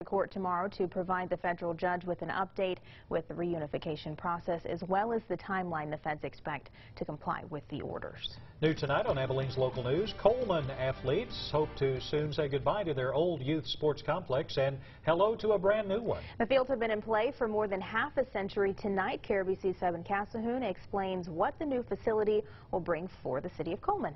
Court tomorrow to provide the federal judge with an update with the reunification process, as well as the timeline the feds expect to comply with the orders. New tonight on Abilene's Local News, Coleman athletes hope to soon say goodbye to their old youth sports complex and hello to a brand new one. The fields have been in play for more than half a century. Tonight, KRBC's 7 Cassahoon explains what the new facility will bring for the city of Coleman.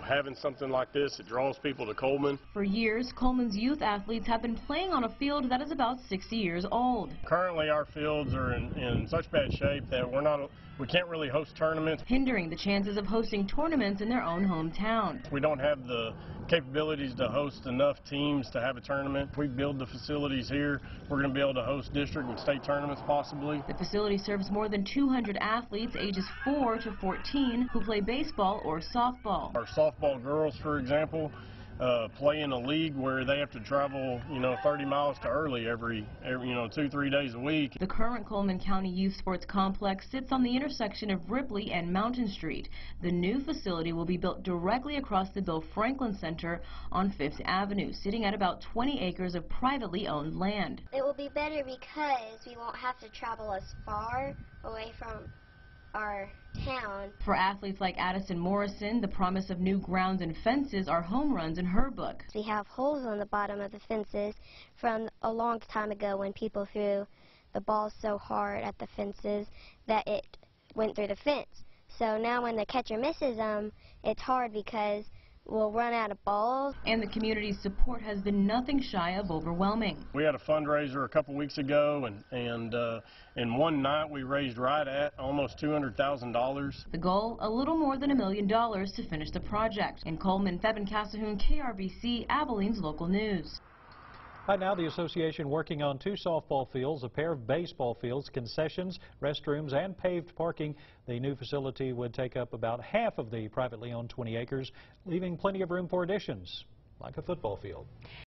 Having something like this, it draws people to Coleman. For years, Coleman's youth athletes have been playing on a field that is about 60 years old. Currently, our fields are in such bad shape that we can't really host tournaments, hindering the chances of hosting tournaments in their own hometown. We don't have the capabilities to host enough teams to have a tournament. If we build the facilities here, we're going to be able to host district and state tournaments possibly. The facility serves more than 200 athletes ages 4 to 14 who play baseball or softball. Our softball girls, for example, play in a league where they have to travel, 30 miles to Early every 2-3 days a week. The current Coleman County Youth Sports Complex sits on the intersection of Ripley and Mountain Street. The new facility will be built directly across the Bill Franklin Center on 5th Avenue, sitting at about 20 acres of privately owned land. It will be better because we won't have to travel as far away from our town. For athletes like Addison Morrison, the promise of new grounds and fences are home runs in her book. We have holes on the bottom of the fences from a long time ago when people threw the ball so hard at the fences that it went through the fence. So now when the catcher misses them, it's hard because we'll run out of balls. And the community's support has been nothing shy of overwhelming. We had a fundraiser a couple weeks ago, and in one night we raised right at almost $200,000. The goal, a little more than $1 million to finish the project. In Coleman, 7 Cassahoon, KRBC, Abilene's Local News. Right now, the association working on 2 softball fields, a pair of baseball fields, concessions, restrooms, and paved parking. The new facility would take up about half of the privately owned 20 acres, leaving plenty of room for additions, like a football field.